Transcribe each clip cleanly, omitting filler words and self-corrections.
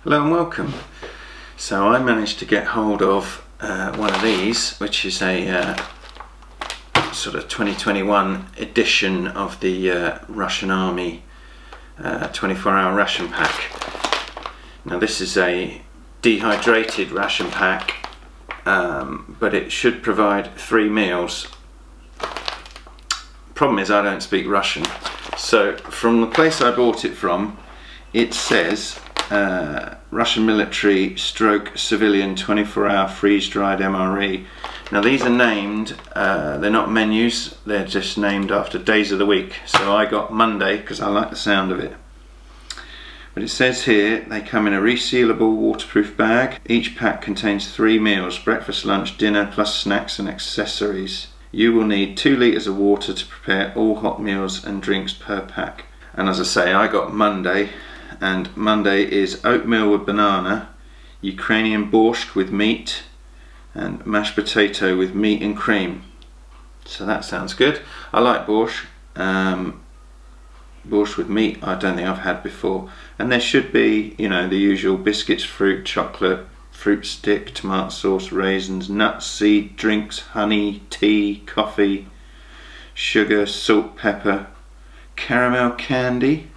Hello and welcome. So I managed to get hold of one of these, which is a sort of 2021 edition of the Russian Army 24-hour ration pack. Now this is a dehydrated ration pack, but it should provide 3 meals. Problem is I don't speak Russian, so from the place I bought it from, it says Russian military / civilian 24-hour freeze-dried MRE. Now these are named, they're not menus, they're just named after days of the week. So I got Monday because I like the sound of it. But it says here they come in a resealable waterproof bag. Each pack contains 3 meals, breakfast, lunch, dinner, plus snacks and accessories. You will need 2 litres of water to prepare all hot meals and drinks per pack. And as I say, I got Monday. And Monday is oatmeal with banana, Ukrainian Borshch with meat, and mashed potato with meat and cream. So that sounds good. I like borscht. Borscht with meat I don't think I've had before. And there should be, you know, the usual biscuits, fruit, chocolate, fruit stick, tomato sauce, raisins, nuts, seed, drinks, honey, tea, coffee, sugar, salt, pepper, caramel candy,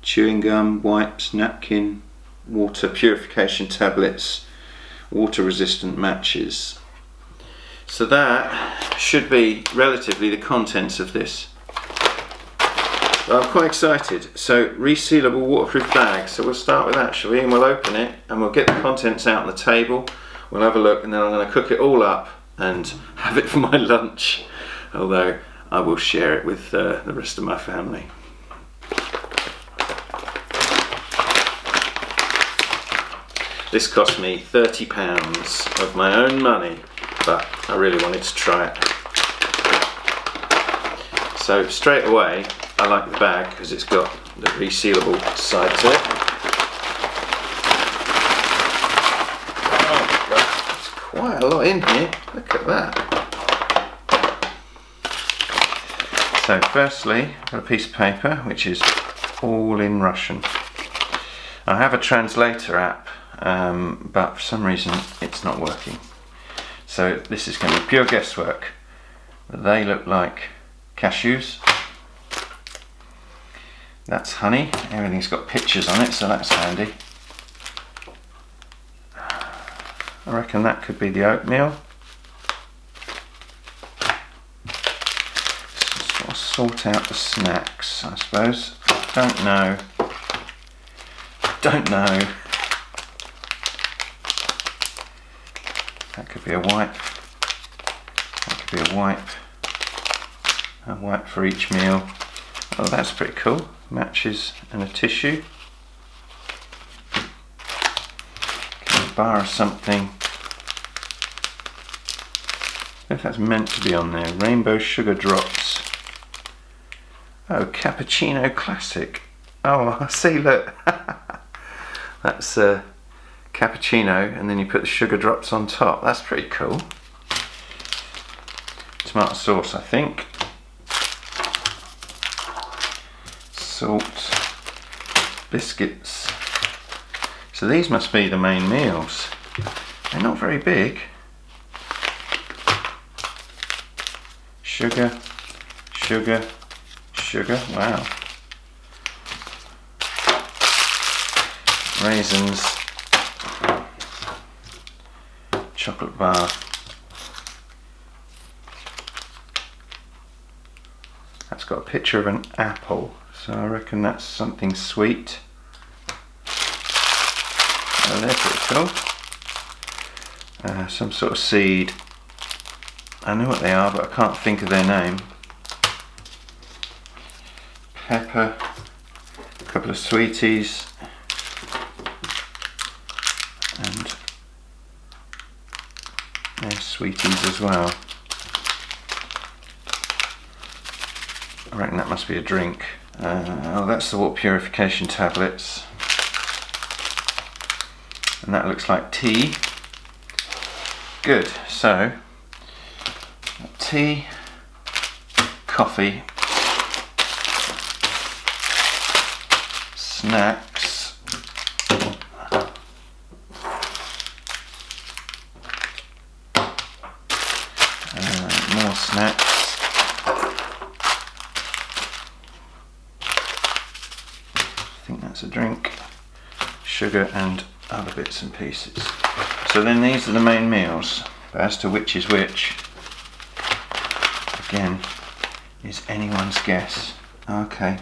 chewing gum, wipes, napkin, water purification tablets, water resistant matches. So that should be relatively the contents of this. I'm quite excited. So resealable waterproof bag, so we'll start with that, shall we? And we'll open it and we'll get the contents out on the table, we'll have a look, and then I'm going to cook it all up and have it for my lunch, although I will share it with the rest of my family. This cost me £30 of my own money, but I really wanted to try it. So straight away, I like the bag because it's got the resealable side to it. Oh my God, there's quite a lot in here. Look at that. So firstly, I've got a piece of paper which is all in Russian. I have a translator app, but for some reason it's not working. So this is going to be pure guesswork. They look like cashews. That's honey. Everything's got pictures on it, so that's handy. I reckon that could be the oatmeal. Sort of sort out the snacks, I suppose. Don't know. That could be a wipe. That could be a wipe. A wipe for each meal. Oh, that's pretty cool. Matches and a tissue. A bar of something. I if that's meant to be on there. Rainbow sugar drops. Oh, Cappuccino classic. Oh, I see, look. That's cappuccino, and then you put the sugar drops on top. That's pretty cool. Tomato sauce, I think. Salt. Biscuits. So these must be the main meals. They're not very big. Sugar, sugar, sugar. Wow. Raisins. Chocolate bar. That's got a picture of an apple, so I reckon that's something sweet. Oh, they're pretty cool. Some sort of seed. I know what they are, but I can't think of their name. Pepper. A couple of sweeties. And there's sweeties as well. I reckon that must be a drink. Oh, that's the water purification tablets. And that looks like tea. Good, so tea, coffee, snacks, drink, sugar and other bits and pieces. So then these are the main meals, but as to which is which, again, is anyone's guess. Okay,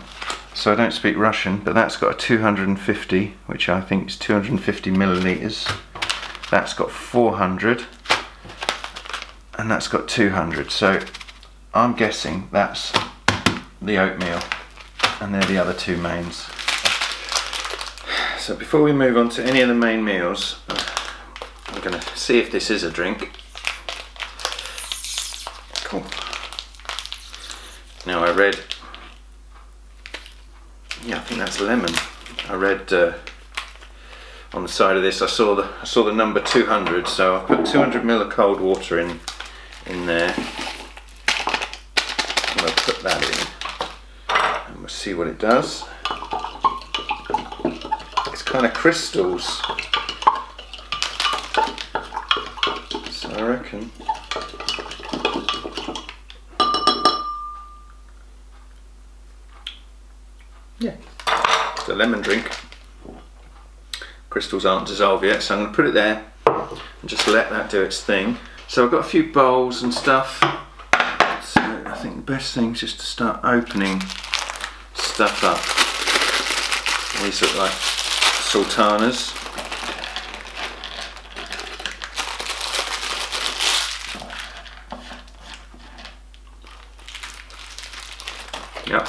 so I don't speak Russian, but that's got a 250, which I think is 250 millilitres. That's got 400, and that's got 200. So I'm guessing that's the oatmeal, and they're the other two mains. So before we move on to any of the main meals, I'm going to see if this is a drink. Cool. Now I read, yeah, I think that's lemon. I read on the side of this, I saw the number 200, so I've put 200 ml of cold water in there. I'm going to put that in, and we'll see what it does. It's kind of crystals, so I reckon. Yeah, it's a lemon drink. Crystals aren't dissolved yet, so I'm going to put it there and just let that do its thing. So I've got a few bowls and stuff, so I think the best thing is just to start opening stuff up. These look like sultanas. Yep.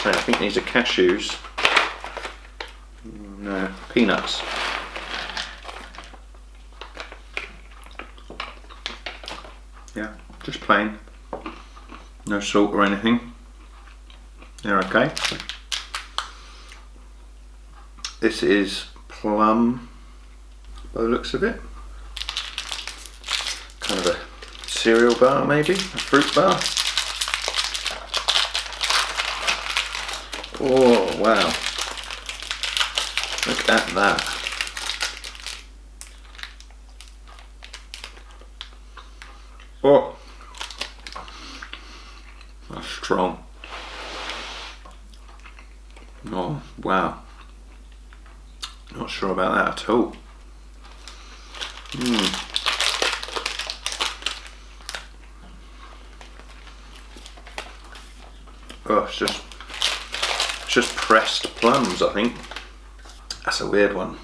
I think these are cashews. No, peanuts. Yeah, just plain. No salt or anything. They're okay. This is plum, by the looks of it. Kind of a cereal bar, maybe, a fruit bar. Oh wow, look at that. Oh, that's strong. Oh wow, not sure about that at all. Oh, it's just pressed plums, I think. That's a weird one.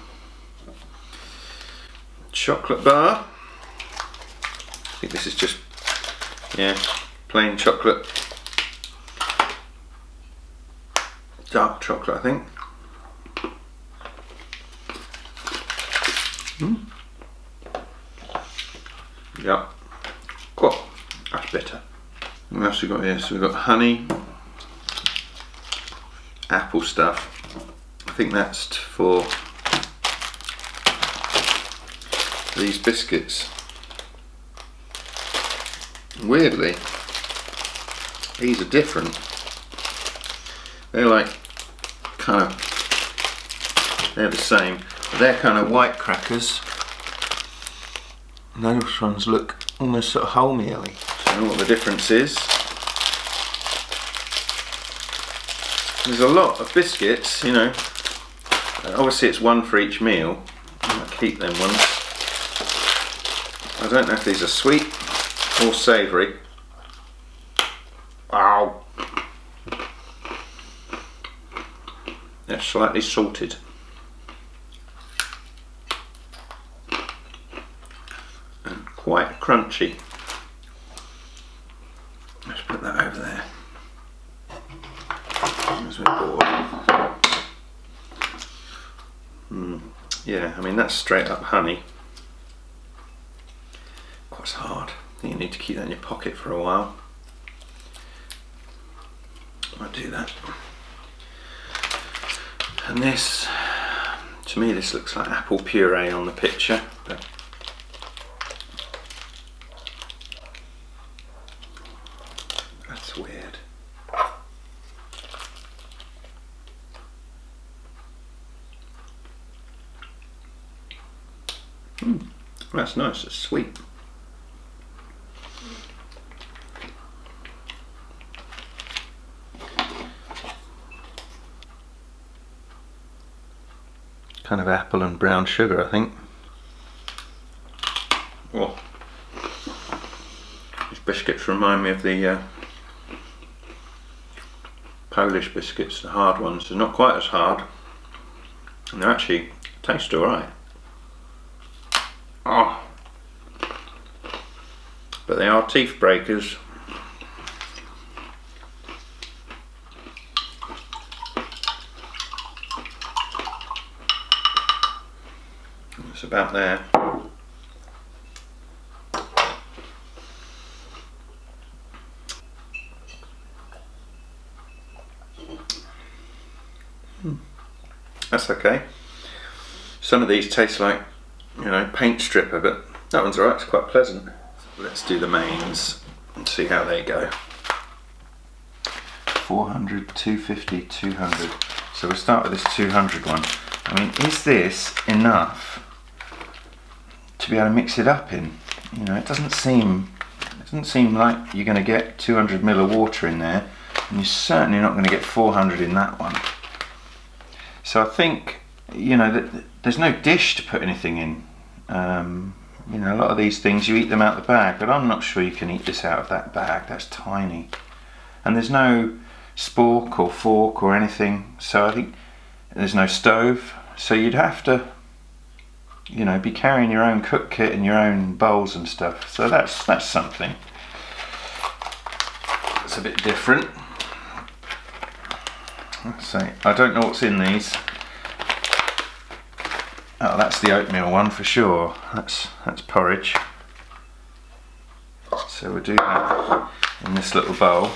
Chocolate bar. I think this is just, yeah, plain chocolate. Dark chocolate, I think. Yeah. Cool. That's better. What else we got here? So we've got honey. Apple stuff. I think that's for these biscuits. Weirdly, these are different. They're like kind of, they're the same, but they're kind of white crackers. And those ones look almost sort of wholemeal-y. So I don't know what the difference is. There's a lot of biscuits, you know. Obviously it's one for each meal. I might keep them ones. I don't know if these are sweet or savoury. Ow! They're slightly salted. And quite crunchy. Let's put that over there. As we're bored. Yeah, I mean that's straight up honey. Quite hard. I think you need to keep that in your pocket for a while. I'll do that. And this, to me this looks like apple puree on the picture, but that's weird. That's nice, it's sweet. kind of apple and brown sugar, I think. Oh, these biscuits remind me of the Polish biscuits, the hard ones. They're not quite as hard, and they actually taste alright. Oh, but they are teeth breakers. It's about there. That's okay. Some of these taste like, you know, paint stripper, but that one's alright, it's quite pleasant. So let's do the mains and see how they go. 400, 250, 200. So we'll start with this 200 one. I mean, is this enough to be able to mix it up in? You know, it doesn't seem like you're going to get 200 ml of water in there, and you're certainly not going to get 400 in that one. So I think, you know, that there's no dish to put anything in. You know, a lot of these things you eat them out the bag, but I'm not sure you can eat this out of that bag. That's tiny, and there's no spork or fork or anything. So I think there's no stove. So you'd have to, you know, be carrying your own cook kit and your own bowls and stuff. So that's something. It's a bit different. Let's see. I don't know what's in these. Oh, that's the oatmeal one for sure. That's porridge. So we'll do that in this little bowl.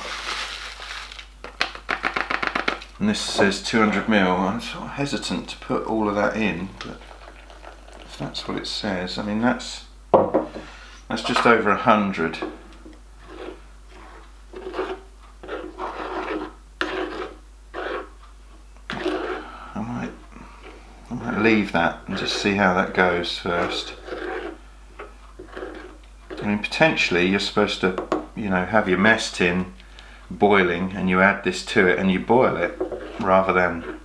And this says 200 ml. I'm sort of hesitant to put all of that in, but if that's what it says, I mean that's just over 100. I might leave that and just see how that goes first. I mean, potentially you're supposed to, you know, have your mess tin boiling and you add this to it and you boil it rather than,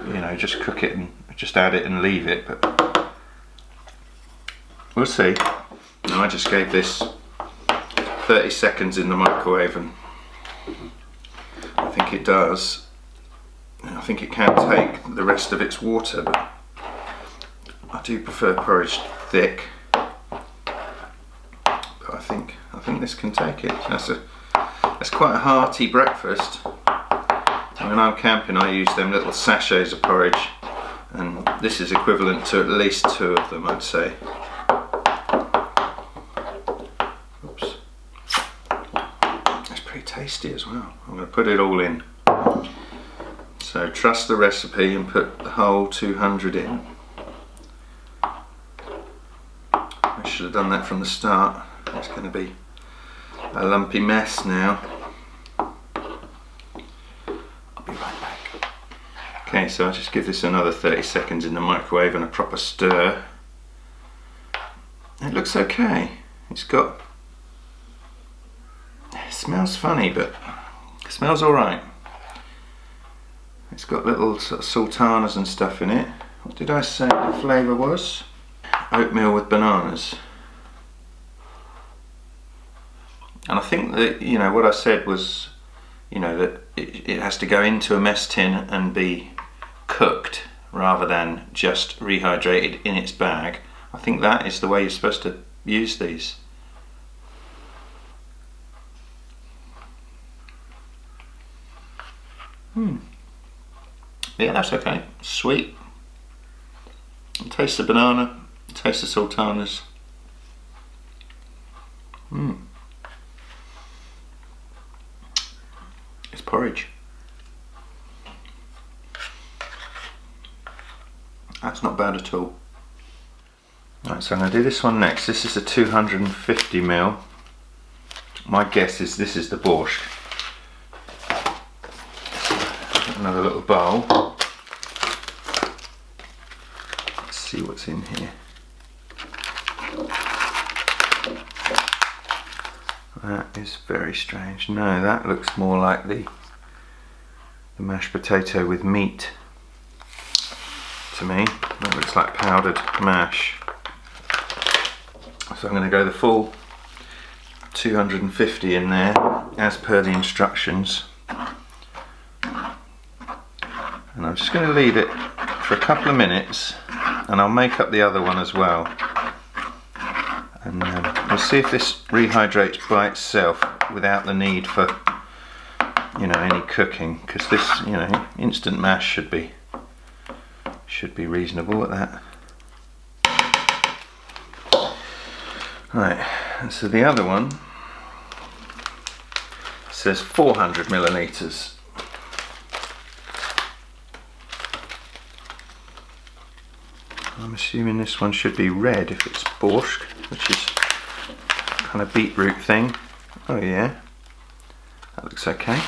you know, just cook it and just add it and leave it, but we'll see. Now I just gave this 30 seconds in the microwave and I think it does. I think it can take the rest of its water, but I do prefer porridge thick. But I think this can take it. That's quite a hearty breakfast. When I'm camping, I use them little sachets of porridge, and this is equivalent to at least 2 of them, I'd say. Oops. It's pretty tasty as well. I'm going to put it all in. So trust the recipe and put the whole 200 in. I should have done that from the start. It's going to be a lumpy mess now. I'll be right back. Okay, so I'll just give this another 30 seconds in the microwave and a proper stir. It looks okay. It smells funny, but it smells alright. It's got little sort of sultanas and stuff in it. What did I say the flavour was? Oatmeal with bananas. And I think that, you know, what I said was, you know, that it has to go into a mess tin and be cooked rather than just rehydrated in its bag. I think that is the way you're supposed to use these. Yeah, that's okay. Sweet. Taste the banana, taste the sultanas. It's porridge. That's not bad at all. Right, so I'm going to do this one next. This is a 250 ml. My guess is this is the Borshch. Another little bowl. Let's see what's in here. That is very strange. No, that looks more like the mashed potato with meat to me. That looks like powdered mash. So I'm going to go the full 250 in there, as per the instructions. And I'm just going to leave it for a couple of minutes, and I'll make up the other one as well. And we'll see if this rehydrates by itself without the need for, you know, any cooking, because this, you know, instant mash should be reasonable at that. Right, and so the other one says 400 millilitres. I'm assuming this one should be red if it's Borshch, which is kind of beetroot thing. Oh yeah, that looks okay.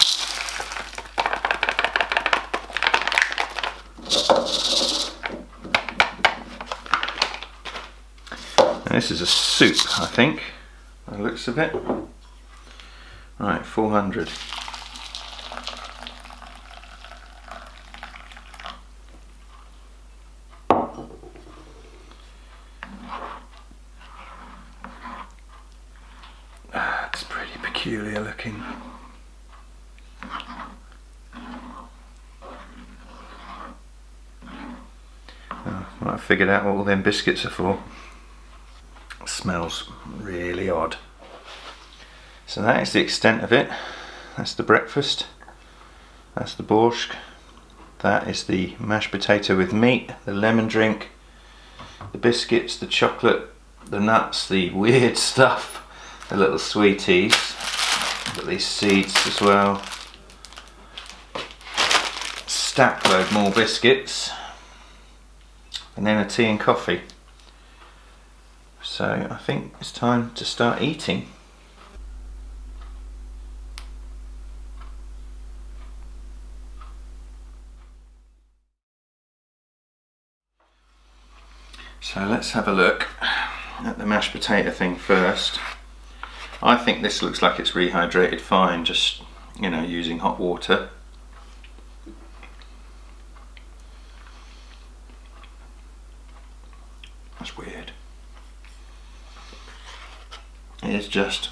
Now this is a soup, I think, by the looks of it. Right, 400. It's pretty peculiar looking. Oh, well, I figured out what all them biscuits are for. It smells really odd. So that is the extent of it. That's the breakfast. That's the borscht. That is the mashed potato with meat, the lemon drink, the biscuits, the chocolate, the nuts, the weird stuff, the little sweeties. Got these seeds as well. Stack load more biscuits. And then a tea and coffee. So I think it's time to start eating. So let's have a look at the mashed potato thing first. I think this looks like it's rehydrated fine, just, you know, using hot water. That's weird. It is just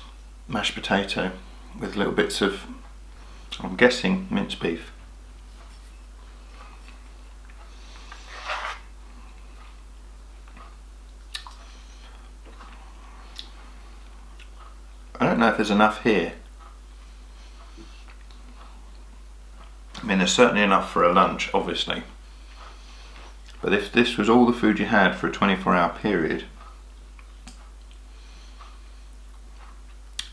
mashed potato with little bits of, I'm guessing, minced beef. I don't know if there's enough here. I mean, there's certainly enough for a lunch, obviously. But if this was all the food you had for a 24-hour period,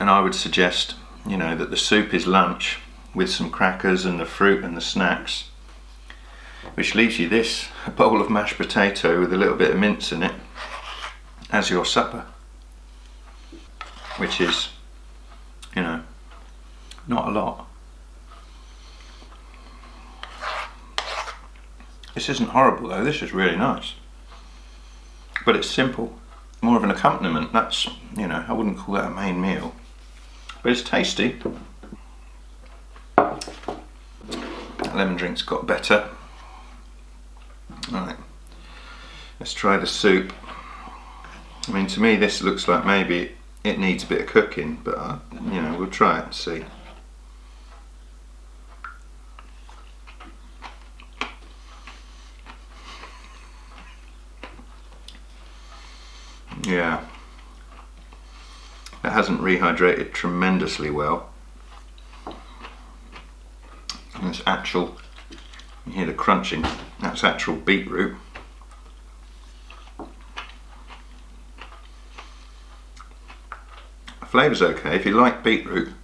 and I would suggest, you know, that the soup is lunch with some crackers and the fruit and the snacks, which leaves you this, a bowl of mashed potato with a little bit of mince in it, as your supper, which is, you know, not a lot. This isn't horrible though, this is really nice. But it's simple, more of an accompaniment. That's, you know, I wouldn't call that a main meal. But it's tasty. Lemon drink's got better. Alright, let's try the soup. I mean, to me this looks like maybe it needs a bit of cooking, but you know, we'll try it and see. Yeah, it hasn't rehydrated tremendously well. And it's actual, you hear the crunching, that's actual beetroot. The flavour's okay if you like beetroot,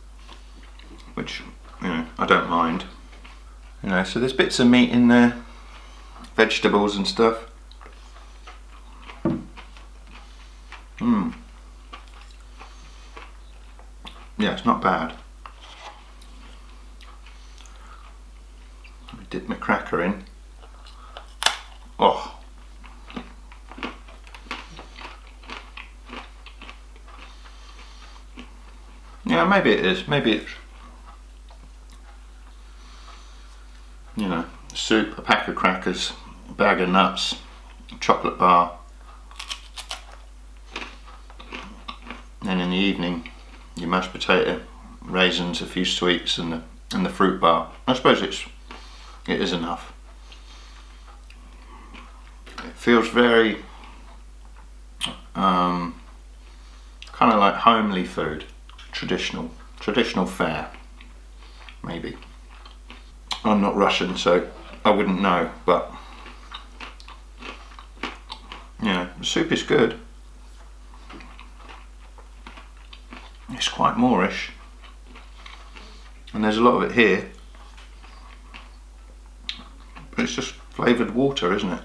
which, you know, I don't mind. You know, so there's bits of meat in there, vegetables and stuff. Yeah, it's not bad. Let me dip my cracker in. Oh. Yeah, maybe it is. Maybe it's, you know, soup, a pack of crackers, bag of nuts, chocolate bar, and in the evening your mashed potato, raisins, a few sweets, and the fruit bar. I suppose it is enough. It feels very kind of like homely food, traditional fare, maybe. I'm not Russian, so I wouldn't know, but yeah, the soup is good. It's quite Moorish, and there's a lot of it here, but it's just flavoured water, isn't it,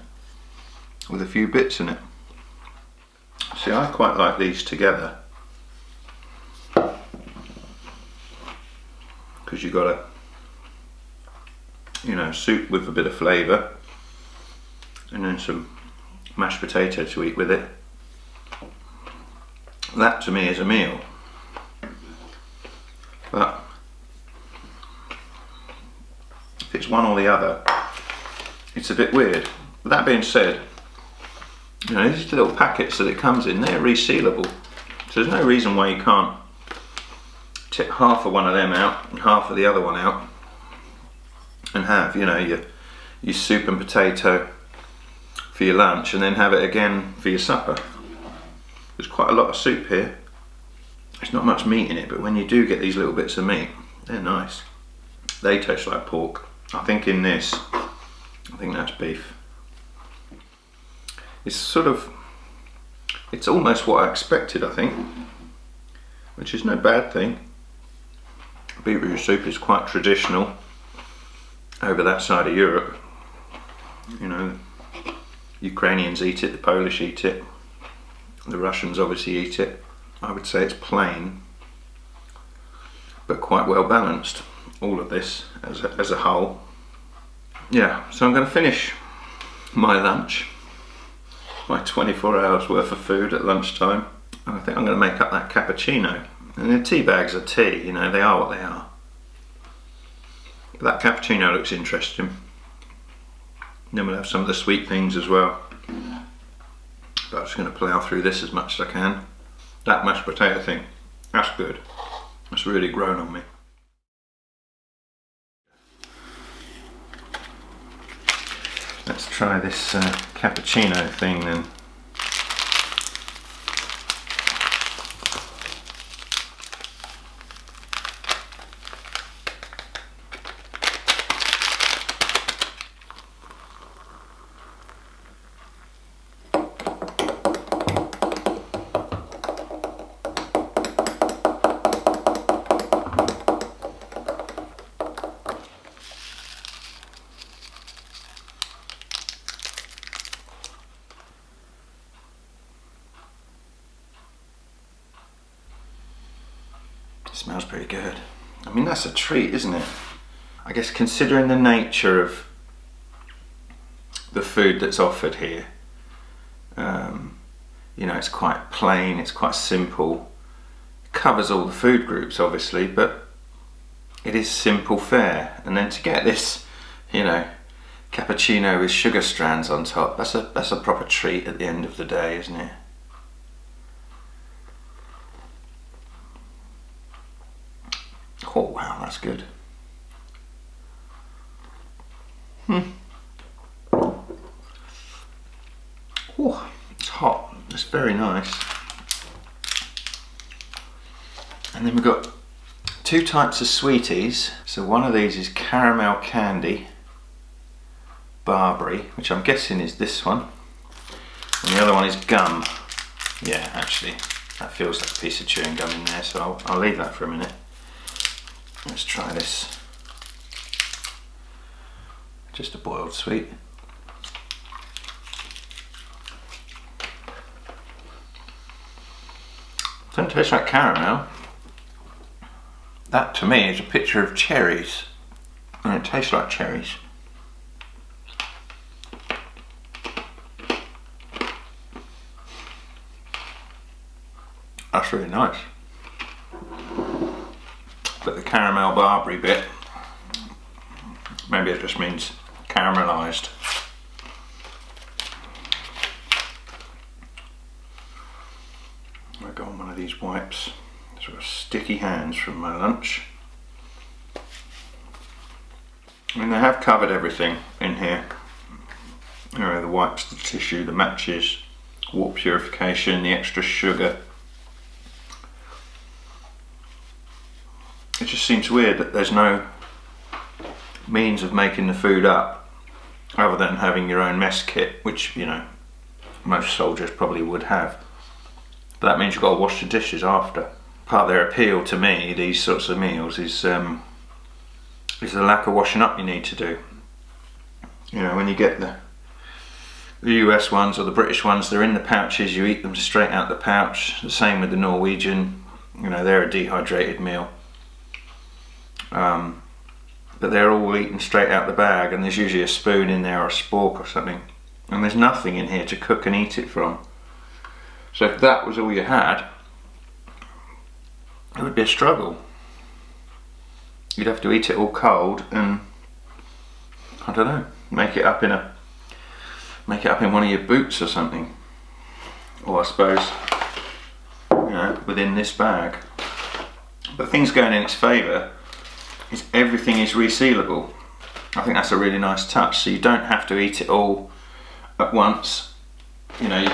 with a few bits in it. See, I quite like these together because you've got a, you know, soup with a bit of flavour and then some mashed potato to eat with it. That to me is a meal. But if it's one or the other, it's a bit weird. But that being said, you know, these little packets that it comes in, they're resealable. So there's no reason why you can't tip half of one of them out and half of the other one out and have, you know, your soup and potato for your lunch and then have it again for your supper. There's quite a lot of soup here. There's not much meat in it, but when you do get these little bits of meat, they're nice. They taste like pork. I think in this, I think that's beef. It's sort of, it's almost what I expected, I think, which is no bad thing. Beetroot soup is quite traditional over that side of Europe. You know, Ukrainians eat it, the Polish eat it, the Russians obviously eat it. I would say it's plain, but quite well balanced, all of this as a whole. Yeah, so I'm going to finish my lunch, my 24 hours worth of food at lunchtime, and I think I'm going to make up that cappuccino. And the tea bags are tea, you know, they are what they are. But that cappuccino looks interesting. And then we'll have some of the sweet things as well. But I'm just going to plough through this as much as I can. That mashed potato thing, that's good. That's really grown on me. Let's try this cappuccino thing then. Smells pretty good. I mean, that's a treat, isn't it? I guess considering the nature of the food that's offered here, you know, it's quite plain, it's quite simple. It covers all the food groups obviously, but it is simple fare. And then to get this, you know, cappuccino with sugar strands on top, that's a proper treat at the end of the day, isn't it? Oh wow, that's good. Oh, it's hot. It's very nice. And then we've got two types of sweeties. So one of these is caramel candy Barbary, which I'm guessing is this one. And the other one is gum. Yeah, actually, that feels like a piece of chewing gum in there, so I'll leave that for a minute. Let's try this. Just a boiled sweet. Doesn't taste like caramel. That to me is a picture of cherries, and it tastes like cherries. That's really nice. But the caramel Barbary bit, maybe it just means caramelised. these wipes. Sort of sticky hands from my lunch. I mean, they have covered everything in here. You know, the wipes, the tissue, the matches, water purification, the extra sugar. It just seems weird that there's no means of making the food up other than having your own mess kit, which, you know, most soldiers probably would have. But that means you've got to wash the dishes after. Part of their appeal to me, these sorts of meals, is the lack of washing up you need to do. You know, when you get the US ones or the British ones, they're in the pouches, you eat them straight out the pouch. The same with the Norwegian, you know, they're a dehydrated meal. But they're all eaten straight out the bag, and there's usually a spoon in there or a spork or something. And there's nothing in here to cook and eat it from. So if that was all you had, it would be a struggle. You'd have to eat it all cold and, I don't know, make it up in one of your boots or something. Or I suppose, you know, within this bag. But things going in its favour is everything is resealable. I think that's a really nice touch, so you don't have to eat it all at once. You know, you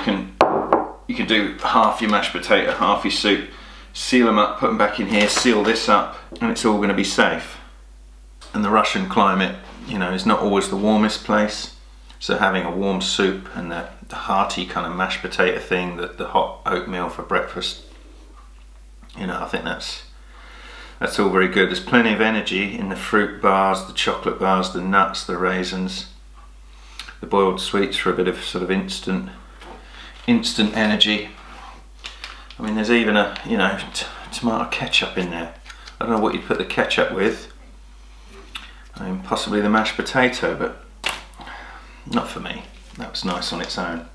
can do half your mashed potato, half your soup, seal them up, put them back in here, seal this up, and it's all going to be safe. And the Russian climate, you know, is not always the warmest place, so having a warm soup and the hearty kind of mashed potato thing, the hot oatmeal for breakfast, you know, I think that's all very good. There's plenty of energy in the fruit bars, the chocolate bars, the nuts, the raisins, the boiled sweets for a bit of sort of instant energy. I mean, there's even a, you know, tomato ketchup in there. I don't know what you'd put the ketchup with. I mean, possibly the mashed potato, but not for me. That was nice on its own.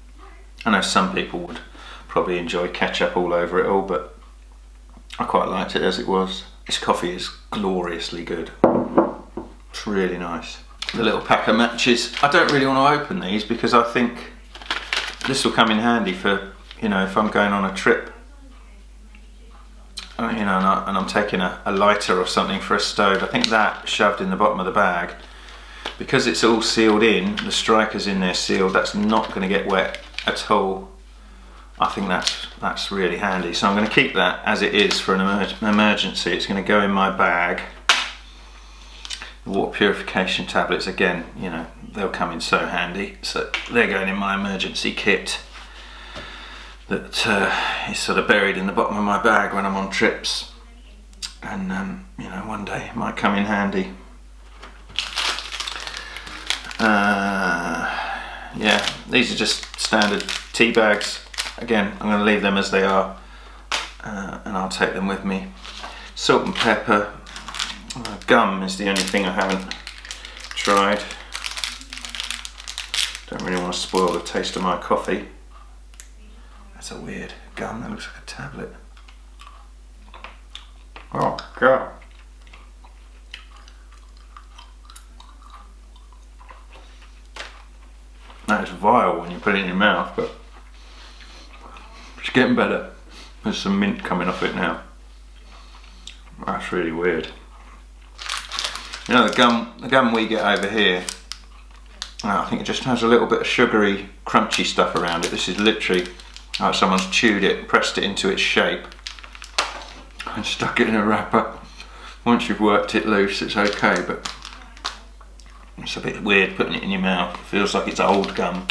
I know some people would probably enjoy ketchup all over it all, but I quite liked it as it was. This coffee is gloriously good. It's really nice. The little pack of matches. I don't really want to open these because I think this will come in handy for, you know, if I'm going on a trip, you know, and I'm taking a lighter or something for a stove. I think that shoved in the bottom of the bag, because it's all sealed in, the strikers in there sealed, that's not going to get wet at all. I think that's really handy, so I'm going to keep that as it is for an emergency. It's going to go in my bag. The water purification tablets, again, you know, they'll come in so handy, so they're going in my emergency kit that is sort of buried in the bottom of my bag when I'm on trips, and you know, one day it might come in handy. Yeah, these are just standard tea bags. Again, I'm going to leave them as they are, and I'll take them with me. Salt and pepper. Gum is the only thing I haven't tried. Don't really want to spoil the taste of my coffee. That's a weird gum, that looks like a tablet. Oh God. That is vile when you put it in your mouth, but it's getting better. There's some mint coming off it now. That's really weird. You know, the gum we get over here, I think it just has a little bit of sugary, crunchy stuff around it. This is literally like someone's chewed it, pressed it into its shape, and stuck it in a wrapper. Once you've worked it loose, it's okay, but it's a bit weird putting it in your mouth. It feels like it's old gum.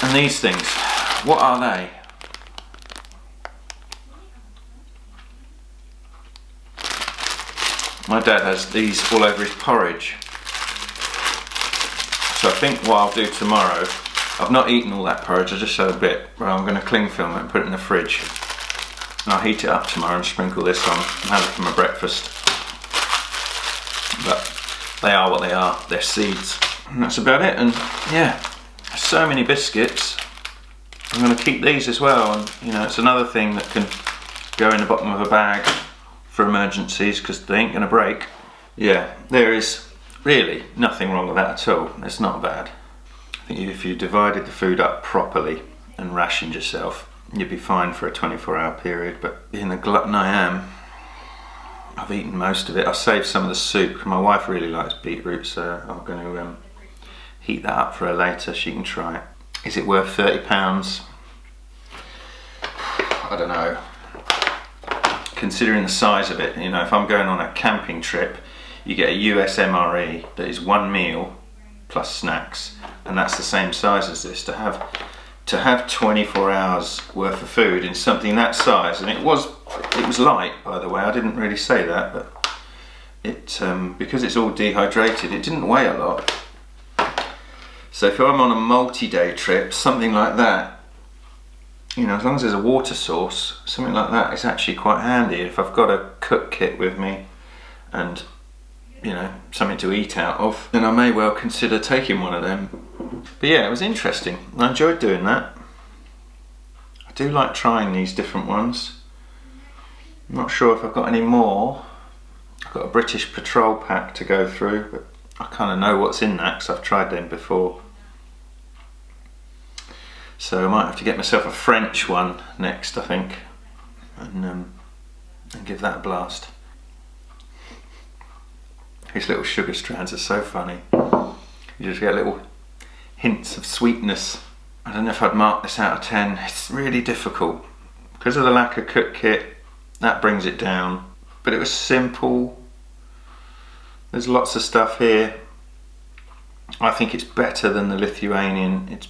And these things, what are they? My dad has these all over his porridge. So I think what I'll do tomorrow, I've not eaten all that porridge, I just had a bit, but I'm going to cling film it and put it in the fridge. And I'll heat it up tomorrow and sprinkle this on and have it for my breakfast. But they are what they are, they're seeds. And that's about it, and yeah, so many biscuits. I'm going to keep these as well, and you know, it's another thing that can go in the bottom of a bag for emergencies because they ain't going to break. Yeah, there is really nothing wrong with that at all. It's not bad. I think if you divided the food up properly, and rationed yourself, you'd be fine for a 24-hour period. But being the glutton I am, I've eaten most of it. I saved some of the soup. My wife really likes beetroot, so I'm going to heat that up for her later. She can try it. Is it worth £30? I don't know. Considering the size of it, you know, if I'm going on a camping trip, you get a US MRE that is one meal plus snacks, and that's the same size as this. To have 24 hours worth of food in something that size, and it was light, by the way. I didn't really say that, but it because it's all dehydrated, it didn't weigh a lot. So if I'm on a multi-day trip, something like that, you know, as long as there's a water source, something like that is actually quite handy. If I've got a cook kit with me and, you know, something to eat out of, then I may well consider taking one of them. But yeah, it was interesting. I enjoyed doing that. I do like trying these different ones. I'm not sure if I've got any more. I've got a British Patrol pack to go through, but I kind of know what's in that because I've tried them before. So I might have to get myself a French one next, I think, and give that a blast. These little sugar strands are so funny. You just get little hints of sweetness. I don't know if I'd mark this out of 10. It's really difficult. Because of the lack of cook kit, that brings it down. But it was simple. There's lots of stuff here. I think it's better than the Lithuanian. It's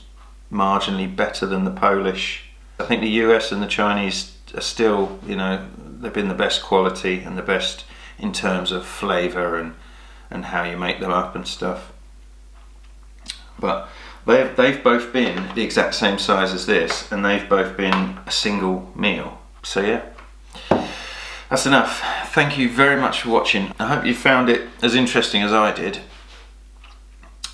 marginally better than the Polish. I think the US and the Chinese are still, you know, they've been the best quality and the best in terms of flavour and how you make them up and stuff. But they've both been the exact same size as this, and they've both been a single meal. So yeah, that's enough. Thank you very much for watching. I hope you found it as interesting as I did.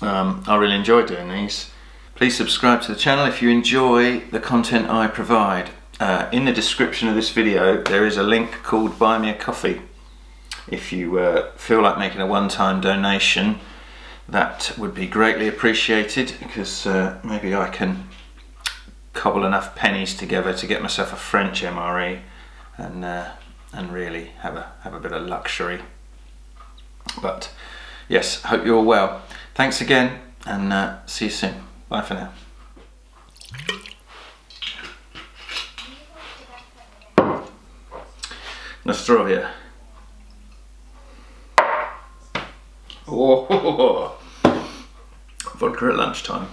I really enjoy doing these. Please subscribe to the channel if you enjoy the content I provide. In the description of this video there is a link called Buy Me a Coffee. If you feel like making a one-time donation, that would be greatly appreciated, because maybe I can cobble enough pennies together to get myself a French MRE and really have a bit of luxury. But yes, hope you're all well. Thanks again, and see you soon. Bye for now. Nostrovia. Oh, vodka at lunchtime.